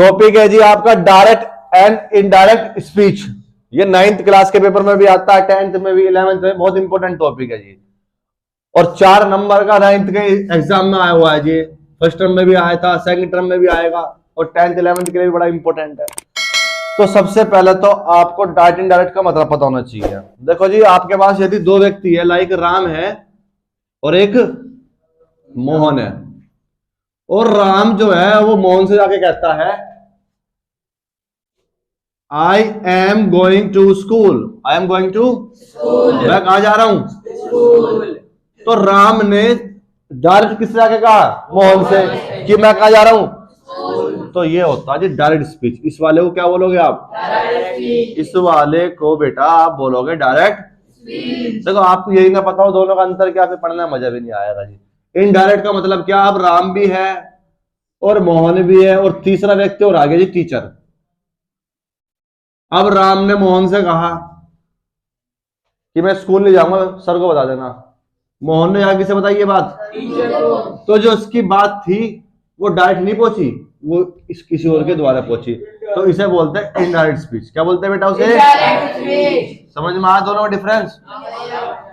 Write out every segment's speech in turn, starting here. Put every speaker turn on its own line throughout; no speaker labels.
Topic है जी आपका direct and indirect speech. ये 9th क्लास के पेपर में भी आता है, 10th में भी, 11th में। बहुत इंपॉर्टेंट टॉपिक है जी, और 4 नंबर का 9th के एग्जाम में आया हुआ है जी। फर्स्ट टर्म में भी आया था, सेकंड टर्म में भी आएगा, और 10th 11th के लिए भी बड़ा इंपॉर्टेंट है। तो सबसे पहले तो आपको डायरेक्ट इनडायरेक्ट का मतलब पता होना चाहिए। देखो जी, आपके पास यदि 2 व्यक्ति है, लाइक राम है और एक मोहन है, और राम जो है वो मोहन से जाके कहता है I am going to school, I am going to school, मैं कहा जा रहा हूं स्कूल। तो राम ने डायरेक्ट किससे जाके कहा? मोहन से, कि मैं कहा जा रहा हूं स्कूल। तो ये होता है जी डायरेक्ट स्पीच। इस वाले को क्या बोलोगे आप? इस वाले को बेटा आप बोलोगे डायरेक्ट स्पीच। देखो आपको यही ना पता हो दोनों का अंतर क्या, फिर पढ़ने में मजा भी नहीं आएगा जी। इनडायरेक्ट का मतलब क्या? अब राम भी है और मोहन भी है, और तीसरा व्यक्ति और आगे जी टीचर। अब राम ने मोहन से कहा कि मैं स्कूल नहीं जाऊंगा, सर को बता देना। मोहन ने आगे से बताई ये बात टीचर को। तो जो उसकी बात थी वो डायरेक्ट नहीं पहुंची, वो इस किसी और के द्वारा पहुंची। तो इसे बोलते हैं इनडायरेक्ट स्पीच। क्या बोलते हैं बेटा उसे? समझ में आया दोनों में डिफरेंस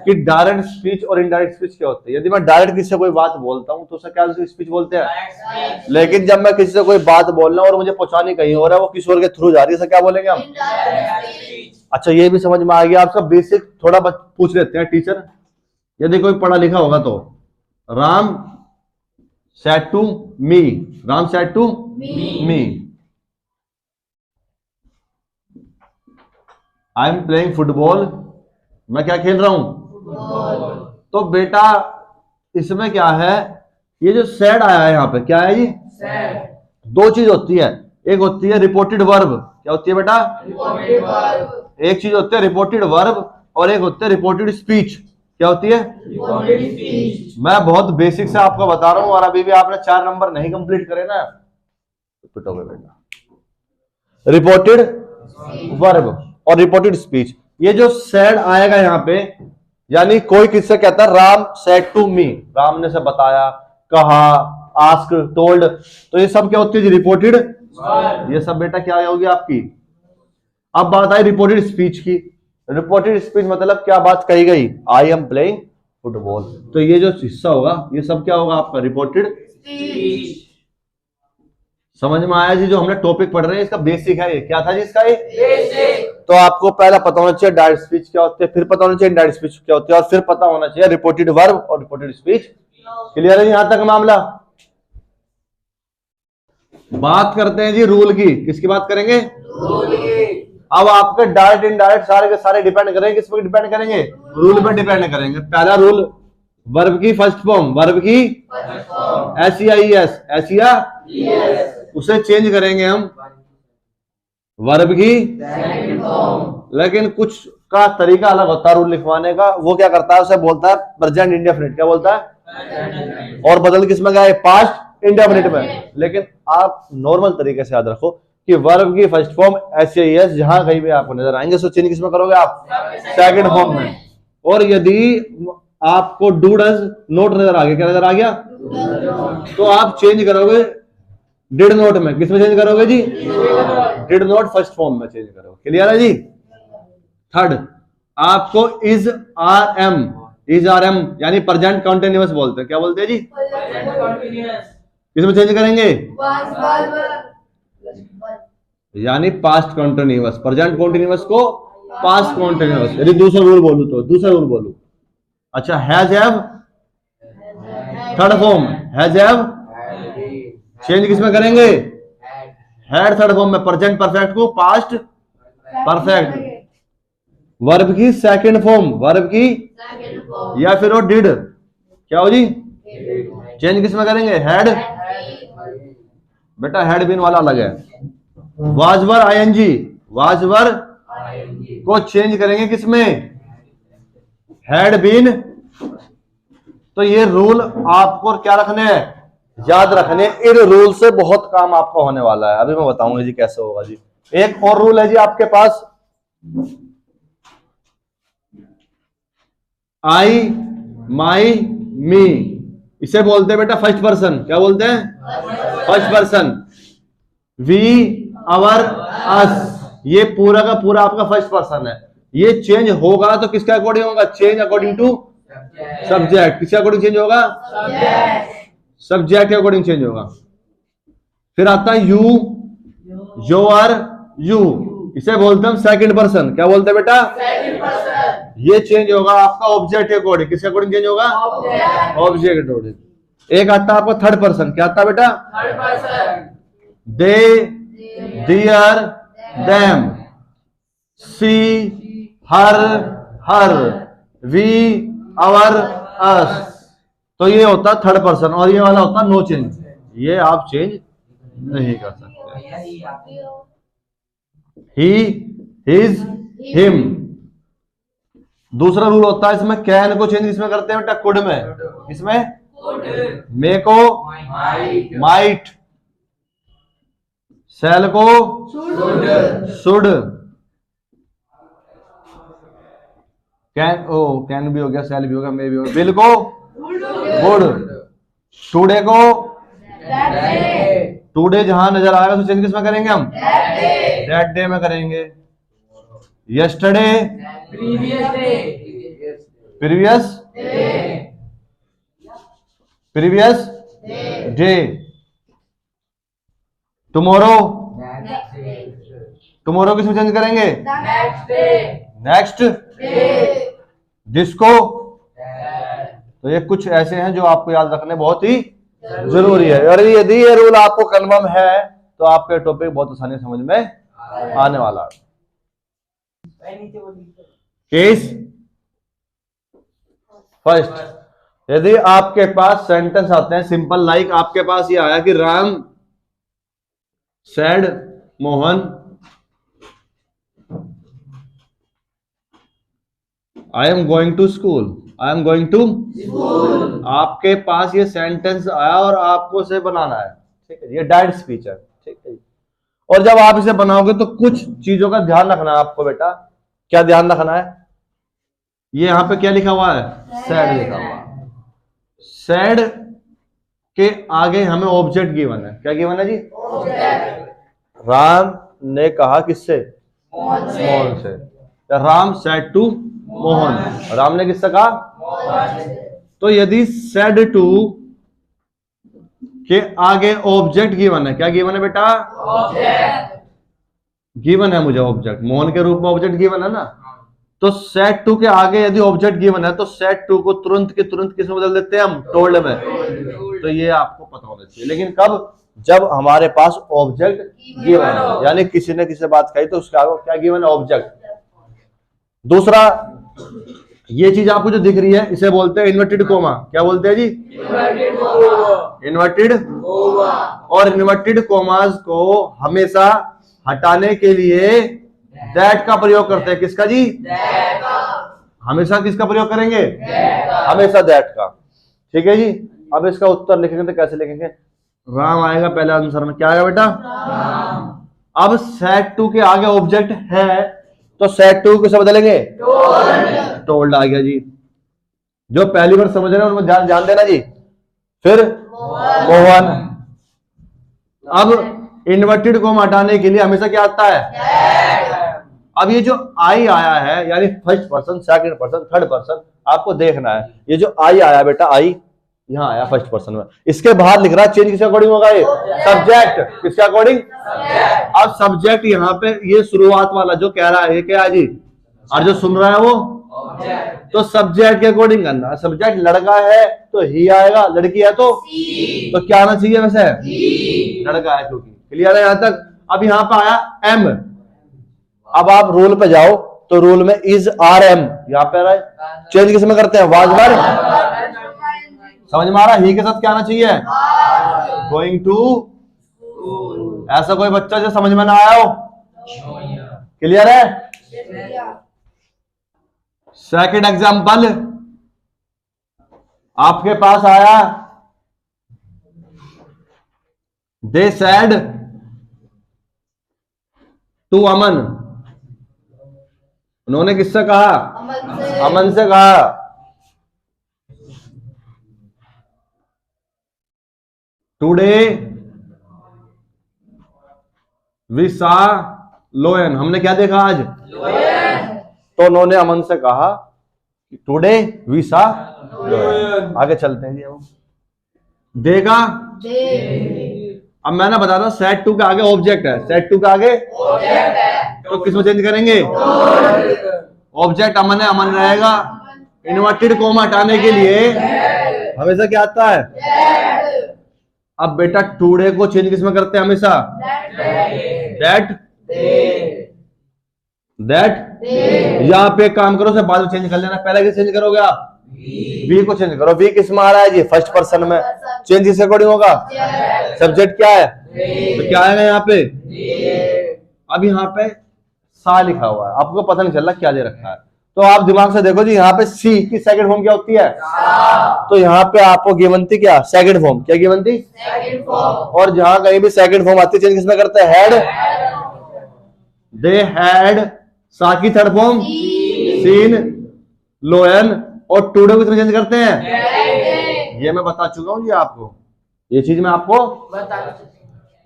कि डायरेक्ट स्पीच और इनडायरेक्ट स्पीच क्या होती है। यदि मैं डायरेक्ट किसी से कोई बात बोलता हूं तो उसे क्या स्पीच बोलते हैं। लेकिन जब मैं किसी से कोई बात बोल रहा हूं और मुझे पहुंचानी कहीं और है, वो किसी और के थ्रू जा रही है, क्या बोलेंगे हम? अच्छा, ये भी समझ में आ गया आपका। बेसिक थोड़ा पूछ लेते हैं टीचर, यदि कोई पढ़ा लिखा होगा तो। Ram said to me, Ram said to me I am playing football, मैं क्या खेल रहा हूं? तो बेटा इसमें क्या है, ये जो सैड आया है यहां पे, क्या है जी? सैड। 2 चीज होती है, एक होती है रिपोर्टेड वर्ब। क्या होती है बेटा? Reported verb. एक चीज होती है रिपोर्टेड वर्ब, और एक होती है रिपोर्टेड स्पीच। क्या होती है? Reported speech. मैं बहुत बेसिक से आपको बता रहा हूं, और अभी भी आपने 4 नंबर नहीं कंप्लीट करे ना, तो पिटोगे बेटा। रिपोर्टेड वर्ब और रिपोर्टेड स्पीच। ये जो सैड आएगा यहां पे, यानी कोई किससे कहता है Ram said to me, Ram ने से बताया, कहा, आस्क, टोल्ड, तो ये सब क्या होती है जी? रिपोर्टेड। ये सब बेटा क्या होगी आपकी? अब बात आई रिपोर्टेड स्पीच की। रिपोर्टेड स्पीच मतलब क्या बात कही गई? आई एम प्लेइंग फुटबॉल। तो ये जो हिस्सा होगा ये सब क्या होगा आपका? Reported speech. समझ में आया जी? जो हमने टॉपिक पढ़ रहे हैं इसका बेसिक है। ये क्या था जी इसका? ये बेसिक। तो आपको पहला पता होना चाहिए डायरेक्ट स्पीच क्या होती है, फिर पता होना चाहिए इनडायरेक्ट स्पीच क्या होती है, और फिर पता होना चाहिए रिपोर्टेड वर्ब और रिपोर्टेड स्पीच। क्लियर है यहां तक मामला? बात करते हैं जी रूल की। किसकी बात करेंगे? रूल की। अब आपके डायरेक्ट इनडायरेक्ट सारे के सारे डिपेंड करेंगे किस पर? डिपेंड करेंगे रूल पर डिपेंड करेंगे। पहला रूल, वर्ब की फर्स्ट फॉर्म, वर्ब की एस-ई-आई-एस, एसिया, उसे चेंज करेंगे हम वर्ब की सेकंड फॉर्म। लेकिन कुछ का तरीका अलग होता है रूल लिखवाने का। वो क्या करता है, उसे बोलता है प्रेजेंट इंडेफिनिट। क्या बोलता है? और बदल किस में गया? पास्ट इंडेफिनिट में। लेकिन आप नॉर्मल तरीके से याद रखो कि वर्ब की फर्स्ट फॉर्म एस-ई-आई-एस जहां कहीं भी आपको नजर आएंगे तो चेंज किस में करोगे आप? सेकंड फॉर्म में। और यदि आपको डू डज नोट नजर आ गया, क्या नजर आ गया? तो आप चेंज करोगे डिड नोट में। किस में चेंज करोगे जी? डिड नोट फर्स्ट फॉर्म में चेंज करोगे। क्लियर है जी? थर्ड, आपको is are am, is are am यानी प्रेजेंट कंटीन्यूअस बोलते हैं। क्या बोलते हैं जी? किस में चेंज करेंगे? यानी पास्ट कंटीन्यूअस, प्रेजेंट कंटीन्यूअस को पास्ट कंटीन्यूअस। यदि दूसरा रूल बोलूं तो दूसरा रूल बोलूं। अच्छा, has have third form, has have change किस में करेंगे? हैड थर्ड फॉर्म में, प्रेजेंट परफेक्ट को पास्ट परफेक्ट। वर्ब की सेकंड फॉर्म, वर्ब की या फिर वो डिड, क्या हो जी? चेंज किस में करेंगे? हैड। बेटा हैड बीन वाला अलग है। Was were ING, was were को चेंज करेंगे किस में? Had been. तो ये रूल आपको क्या रखने हैं? याद रखने। इन रूल से बहुत काम आपका होने वाला है। अभी मैं बताऊंगा जी कैसे होगा जी। एक और रूल है जी आपके पास, आई, माई, मी। इसे बोलते हैं बेटा फर्स्ट पर्सन। क्या बोलते हैं? First person. वी, आवर, अस, ये पूरा का पूरा आपका फर्स्ट पर्सन है। ये चेंज होगा तो किसके अकॉर्डिंग होगा? Change according to subject. किसके अकॉर्डिंग चेंज होगा? सब्जेक्ट के अकॉर्डिंग चेंज होगा। फिर आता है यू, योर, यू, इसे बोलते हैं सेकंड पर्सन। क्या बोलते हैं बेटा? Second person. ये चेंज होगा आपका ऑब्जेक्ट के अकॉर्डिंग। किसके अकॉर्डिंग चेंज होगा? ऑब्जेक्ट के अकॉर्डिंग। एक आता है आपका थर्ड पर्सन। क्या आता है बेटा? Third person. They, their, them, she, her, her, we, our, us. तो ये होता है थर्ड पर्सन और ये वाला होता है नो चेंज। ये आप चेंज नहीं कर सकते। ही, हिज, हिम। दूसरा रूल होता है इसमें कैन को चेंज इसमें करते हैं बेटा कुड में। इसमें मे को माइट, सेल को शुड, कैन भी हो गया, सेल भी हो गया, मे भी हो गया, बिल को गुड, टुडे को टुडे जहां नजर आएगा तो चेंज किसमें करेंगे हम? दैट डे में करेंगे। Yesterday, previous previous day, tomorrow, tomorrow किसमें चेंज करेंगे? Next disco. तो ये कुछ ऐसे हैं जो आपको याद रखने बहुत ही जरूरी है। और यदि ये रूल आपको कन्फर्म है तो आपके टॉपिक बहुत आसानी से समझ में आने वाला है। केस फर्स्ट, यदि आपके पास सेंटेंस आते हैं सिंपल, लाइक आपके पास ये आया कि Ram said Mohan I am going to school, I am going to school. आपके पास ये सेंटेंस आया और आपको इसे बनाना है, ठीक है? ये डायरेक्ट स्पीच है, ठीक है? और जब आप इसे बनाओगे तो कुछ चीजों का ध्यान रखना है आपको बेटा। क्या ध्यान रखना है? ये यहां पे क्या लिखा हुआ है? सैड लिखा हुआ है। सैड के आगे हमें ऑब्जेक्ट गिवन है। क्या गिवन है जी? राम ने कहा किससे? मोहन से। राम सेड टू मोहन, राम ने किससे कहा? तो यदि सेड टू के आगे ऑब्जेक्ट गिवन है, क्या गिवन है बेटा? ऑब्जेक्ट गिवन है मुझे, ऑब्जेक्ट मोहन के रूप में ऑब्जेक्ट गिवन है ना। तो सेड टू के आगे यदि ऑब्जेक्ट गिवन है तो सेड टू को तुरंत के तुरंत किसमें बदल देते हैं हम? टोल्ड में। तो ये आपको पता होना चाहिए। लेकिन कब? जब हमारे पास ऑब्जेक्ट गिवन है, यानी किसी ने किसी से बात कही तो उसके आगे क्या गिवन है? ऑब्जेक्ट। दूसरा, ये चीज आपको जो दिख रही है इसे बोलते हैं इन्वर्टेड कोमा। क्या बोलते हैं जी? Inverted comma. और इन्वर्टेड कोमास को हमेशा हटाने के लिए दैट का प्रयोग करते हैं। किसका जी? दैट का। हमेशा किसका प्रयोग करेंगे? हमेशा दैट का, ठीक है जी। अब इसका उत्तर लिखेंगे तो कैसे लिखेंगे? राम आएगा पहले आंसर में। क्या आएगा बेटा? राम। अब सेड टू के आगे ऑब्जेक्ट है तो सेड टू किसे बदलेंगे? टोल्ड आ गया जी। जो पहली बार समझ रहे हैं उनको ध्यान देना जी। फिर मोहन। अब इन्वर्टेड को हटाने के लिए हमेशा क्या आता है? अब ये जो आई आया है यानी first person, second person, third person, आपको देखना है। ये जो आई आया बेटा, आई यहां आया फर्स्ट पर्सन में, इसके बाहर लिख रहा है चेंज किसके अकॉर्डिंग होगा? ये सब्जेक्ट। किसके अकॉर्डिंग? अब सब्जेक्ट यहाँ पे ये शुरुआत वाला जो कह रहा है ये क्या है जी? और जो सुन रहा है वो तो सब्जेक्ट के अकॉर्डिंग करना। सब्जेक्ट लड़का है तो ही आएगा, लड़की है तो क्या आना चाहिए? वैसे लड़का है क्योंकि। क्लियर है यहां तक? अब यहाँ पे आया एम। अब आप रूल पे जाओ तो रूल में इज आर एम यहाँ पे आ रहा है। चेंज किसमें करते हैं? वाज वर। समझ में आ रहा है? ही के साथ क्या आना चाहिए? Going to. ऐसा कोई बच्चा जो समझ में ना आया हो? क्लियर है? सेकंड एग्जांपल आपके पास आया, दे सेड टू अमन। उन्होंने किससे कहा? अमन से कहा। टुडे वी सा लोयन, हमने क्या देखा आज? तो उन्होंने अमन से कहा टुडे वी सा लोयन। आगे चलते हैं जी हम। देगा अब मैं ना बता रहा हूं, सेट टू के आगे ऑब्जेक्ट है, सेट टू के आगे तो किसमें चेंज करेंगे? ऑब्जेक्ट अमन है, अमन रहेगा। इन्वर्टेड कोमा हटाने के लिए हमेशा क्या आता है? अब बेटा टुडे को चेंज किसमें करते हैं हमेशा? दैट यहाँ पे काम करो, से बाद में चेंज कर लेना। पहले किस चेंज करोगे आप? वी को चेंज करो। वी किसमें आ रहा है जी? फर्स्ट पर्सन में। चेंज किस अकॉर्डिंग होगा? सब्जेक्ट क्या है तो क्या आएगा यहाँ पे? अब यहाँ पे सा लिखा हुआ है, आपको पता नहीं चल रहा क्या दे रखा है, तो आप दिमाग से देखो जी। यहाँ पे सी की सेकंड फॉर्म क्या होती है? तो यहाँ पे आपको गिवन थी क्या? Second form. क्या गिवन थी? और जहां कहीं भी सेकंड फॉर्म आती है चेंज किसमें करते हैं? हैड। They had. सा की थर्ड फॉर्म सीन लोयन, और टुडे को किसमें चेंज करते हैं? ये मैं बता चुका हूं जी आपको, ये चीज मैं आपको बता।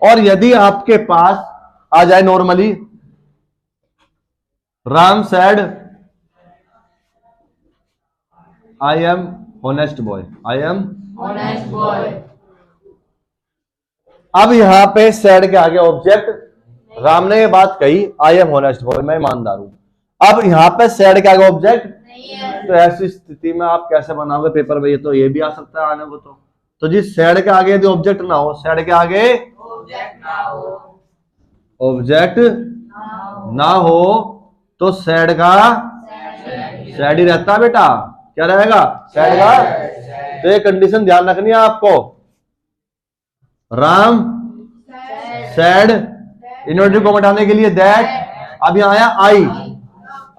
और यदि आपके पास आ जाए normally, Ram sad I am honest boy, I am honest boy. अब यहां पे सैड के आगे ऑब्जेक्ट, राम ने ये बात कही आई एम ऑनेस्ट बॉय, मैं ईमानदार हूं। अब यहां पे सैड के आगे ऑब्जेक्ट नहीं है, तो ऐसी स्थिति में आप कैसे बनाओगे पेपर में? ये तो ये भी आ सकता है आने को। तो जी सैड के आगे यदि ऑब्जेक्ट ना हो, सैड के आगे ऑब्जेक्ट ना हो तो सैड का सैड ही रहता है बेटा। क्या रहेगा? सैड का। तो ये कंडीशन ध्यान रखनी है आपको। राम सैड, इन्वर्टेड कोमा हटाने के लिए दैट। अब यहां आया आई,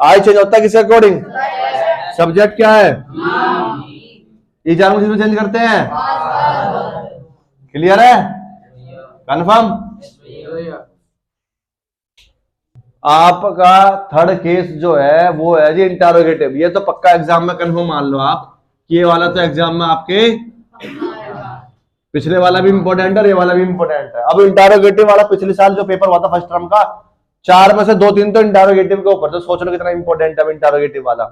आई चेंज होता है किसके अकॉर्डिंग? सब्जेक्ट क्या है? ये चार चीज में चेंज करते हैं। क्लियर है? कंफर्म? आपका थर्ड केस जो है वो है जी इंटरोगेटिव। ये तो पक्का एग्जाम में कंफर्म मान लो आप कि ये वाला तो एग्जाम में आपके पिछले वाला भी इंपॉर्टेंट है और ये वाला भी इंपॉर्टेंट है। अब इंटरोगेटिव वाला पिछले साल जो पेपर हुआ था फर्स्ट टर्म का, 4 में से 2-3 तो इंटरोगेटिव के ऊपर, तो सोच लो कितना इंपॉर्टेंट है इंटरोगेटिव वाला।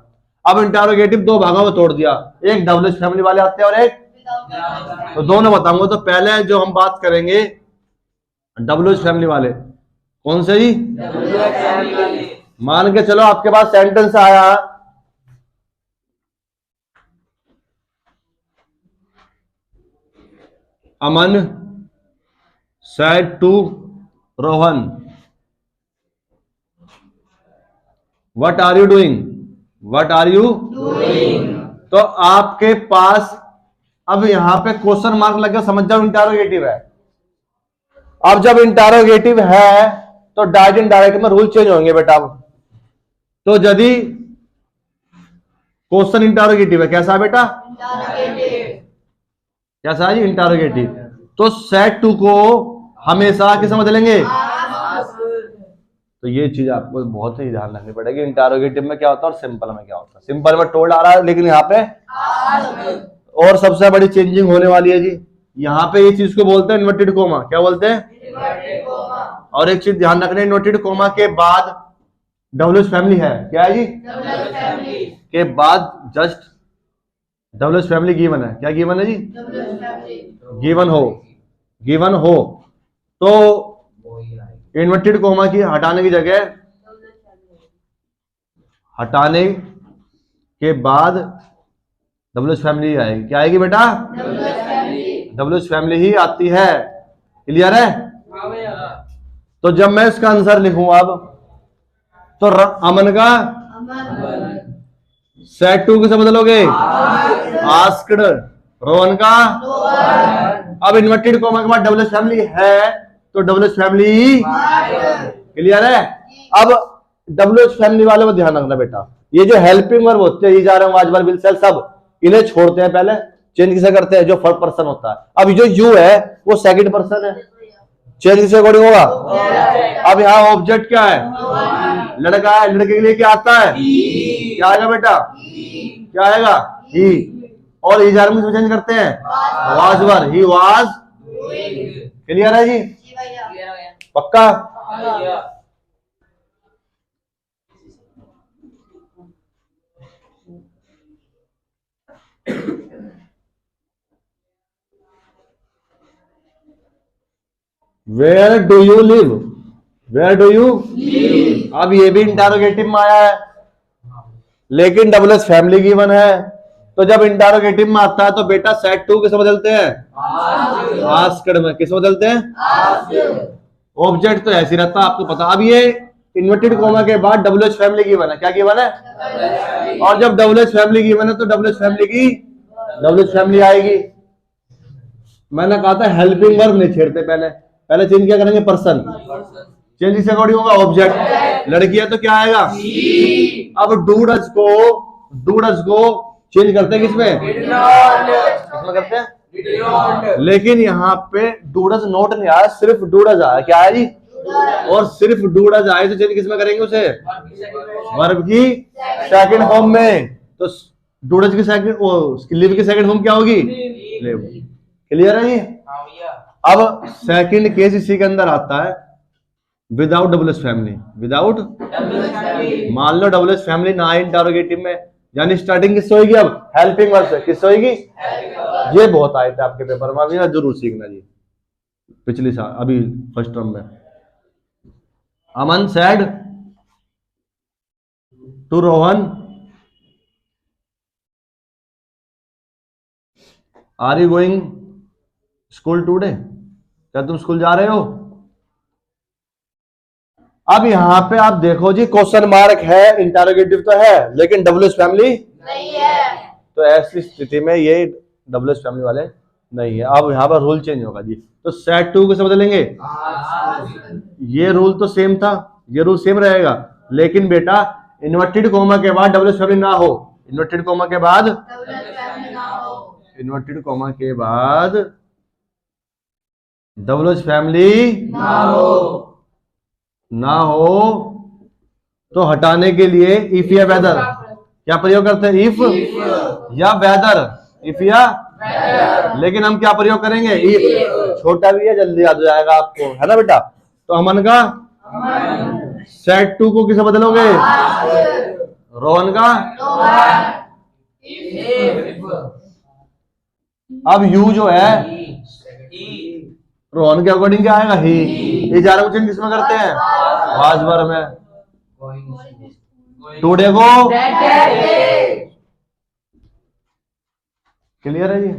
अब इंटरोगेटिव 2 भागों में तोड़ दिया, एक डबल फैमिली वाले आते हैं और एक, तो दोनों बताऊंगा। तो पहले जो हम बात करेंगे डबल फैमिली वाले, कौन से जी? मान के चलो आपके पास सेंटेंस आया Aman said to Rohan what are you doing, what are you doing. तो आपके पास अब यहां पे क्वेश्चन मार्क लग गया, समझ जाओ इंटरोगेटिव है। अब जब इंटरोगेटिव है तो डायरेक्ट इनडायरेक्ट में रूल चेंज होंगे बेटा। तो यदि क्वेश्चन इंटरोगेटिव है, कैसा है बेटा? कैसा है जी? इंटरोगेटिव। तो सेट टू को हमेशा किसमें बदलेंगे? तो ये चीज आपको बहुत ही ध्यान रखनी पड़ेगी, इंटरोगेटिव में क्या होता है और सिंपल में क्या होता है। सिंपल में टोल्ड आ रहा है, लेकिन यहाँ पे और सबसे बड़ी चेंजिंग होने वाली है जी। यहाँ पे ये चीज को बोलते हैं इन्वर्टेड कोमा। क्या बोलते हैं? Inverted comma. और एक चीज ध्यान रखना, इन्वर्टेड कोमा के बाद डबल फैमिली है। क्या है जी? डबल फैमिली के बाद जस्ट डबल फैमिली गिवन है। क्या गिवन है जी? गिवन हो, गिवन हो तो इन्वर्टेड कोमा की हटाने की जगह, हटाने के बाद डबल फैमिली आएगी। क्या आएगी बेटा? डबल फैमिली ही आती है। क्लियर है? तो जब मैं इसका आंसर लिखूं अब, तो अमन का सेट टू किसे बदलोगे? आस्क्ड। रोहन का, अब इन्वर्टेड कोमा के बाद डबल फैमिली है तो डबल फैमिली। क्लियर है? अब डबल फैमिली वाले को ध्यान रखना बेटा, ये जो हेल्पिंग वर्ब होते हैं, ये जा रहे हैं, वाजबार बिल सेल, सब इन्हें छोड़ते हैं। पहले चेंज किसे करते हैं? जो फर्स्ट पर्सन होता है। अब जो यू है वो सेकंड पर्सन है, चेंज किसे अकॉर्डिंग होगा? अब यहाँ ऑब्जेक्ट क्या है? लड़का है, लड़के के लिए क्या आता है? क्या आएगा बेटा? क्या आएगा? ही। और इजार में चेंज करते हैं was were, he was. Clear है जी? पक्का? Where do you live, where do you live. अब ये भी इंटरोगेटिव में आया है, लेकिन डबल्स फैमिली गिवन है। तो जब इंटरोगेटिव में आता है तो बेटा सेट टू किसे बदलते हैं? आस्क्ड में। किसे बदलते हैं? ऑब्जेक्ट तो ऐसे रहता है, आपको पता। अब ये इन्वर्टेड कोमा के बाद डबल्स फैमिली गिवन है। क्या गिवन है? और जब डबल्स फैमिली गिवन है तो डबल्स फैमिली की डबल्स फैमिली आएगी। मैंने कहा था हेल्पिंग वर्ब नहीं छेड़ते, पहले चेंज क्या करेंगे? पर्सन। चेंज किस अकॉर्डिंग होगा? ऑब्जेक्ट। लड़की है तो क्या आएगा? अब डूडस को चेंज करते हैं किसमें? किसमें करते हैं? लेकिन यहाँ पे डूडस नोट नहीं आया, सिर्फ डूडस आया। क्या है जी? और सिर्फ डूडस आए तो चेंज किसमें करेंगे उसे? वर्ब की सेकंड फॉर्म में। तो डूडस की सेकंड, लिव की सेकंड फॉर्म क्या होगी? लिव। क्लियर है ये? अब सेकंड केस इसी के अंदर आता है, विदाउट डबल्स फैमिली। विदाउट, मान लो डबल्स फैमिली ना इंटरोगेटिव में, यानी स्टार्टिंग किससे होगी? अब हेल्पिंग वर्ब से। किससे होगी? ये बहुत आए थे आपके पेपर में, अभी ना जरूर सीखना जी। पिछली साल अभी फर्स्ट टर्म में Aman said to Rohan, are you going school today? क्या तुम स्कूल जा रहे हो? अब यहां पे आप देखो जी, क्वेश्चन मार्क है, इंटरोगेटिव तो है, लेकिन डबल्स फैमिली नहीं है। तो ऐसी स्थिति में ये डबल्स फैमिली वाले नहीं है। अब यहां पर रूल चेंज होगा जी। तो सेट टू किसे बदलेंगे? ये रूल तो सेम था, ये रूल सेम रहेगा, लेकिन बेटा इन्वर्टेड कोमा के बाद डबल्स फैमिली ना हो। इन्वर्टेड कोमा के बाद इन्वर्टेड कोमा के बाद डबल्स फैमिली ना हो तो हटाने के लिए इफ या वेदर क्या प्रयोग करते हैं? इफ या वेदर। इफ या वेदर। लेकिन हम क्या प्रयोग करेंगे? इफ। छोटा भी है, जल्दी याद हो जाएगा आपको, है ना बेटा? तो अमन का सेट टू को किसे बदलोगे? रोहन का। अब यू जो है रोहन के अकॉर्डिंग क्या आएगा? ही। ये ज्यादा क्वेश्चन किसमें करते हैं? वाजवर में। टुडे को क्लियर है जी?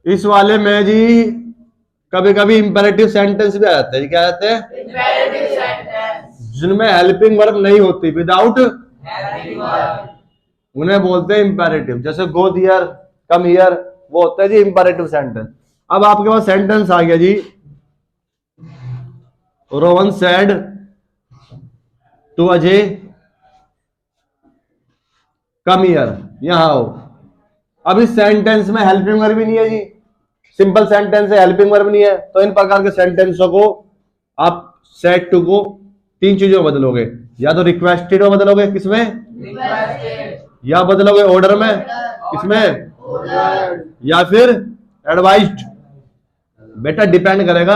इस वाले में जी कभी कभी इंपेरेटिव सेंटेंस भी आ जाते हैं। क्या आते हैं? इंपेरेटिव सेंटेंस, जिनमें हेल्पिंग वर्ब नहीं होती, विदाउट उन्हें बोलते हैं इंपेरेटिव। जैसे गो देयर, कम हियर, वो होता है जी इंपेरेटिव सेंटेंस। अब आपके पास सेंटेंस आ गया जी, Rohan said to Ajay come here, यहां आओ। अब इस सेंटेंस में हेल्पिंग वर्ब भी नहीं है जी, सिंपल सेंटेंस है, हेल्पिंग वर्ब नहीं है। तो इन प्रकार के सेंटेंसों को आप सेट टू को तीन चीजों में बदलोगे, या तो रिक्वेस्टेड में बदलोगे, किसमें? या बदलोगे ऑर्डर में, किसमें? या फिर एडवाइज्ड। बेटा डिपेंड करेगा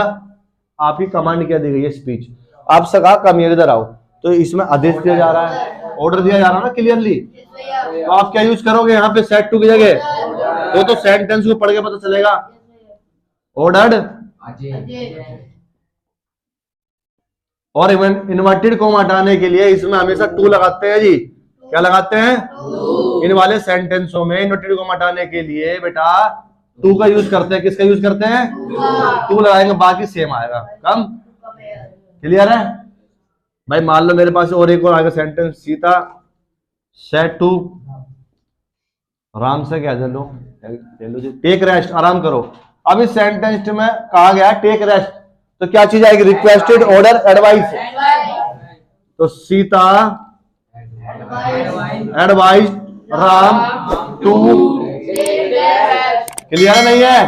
आपकी कमांड क्या दी गई है, स्पीच। आपसे कहा कम हियर, इधर आओ, तो इसमें आदेश दिया जा रहा है, ऑर्डर दिया जा रहा है ना क्लियरली। तो आप क्या यूज करोगे यहाँ पे सेट टू की जगह? तो सेंटेंस को पढ़ के पता चलेगा ऑर्डर्ड। और इन्वर्टेड को हटाने के लिए इसमें हमेशा टू लगाते हैं जी। क्या लगाते हैं? इन वाले सेंटेंसों में इन्वर्टेड को हटाने के लिए बेटा टू का यूज करते हैं। किसका यूज करते हैं? टू लगाएंगे, बाकी सेम आएगा, कम। क्लियर है भाई? मान लो मेरे पास और एक और आएगा सेंटेंस, सीता सेट टू आराम से क्या लो जी, टेक रेस्ट, आराम करो। अब इस सेंटेंस में कहा गया है टेक रेस्ट, तो क्या चीज आएगी? Requested, order, advice. तो Sita advice Ram to. Clear नहीं है?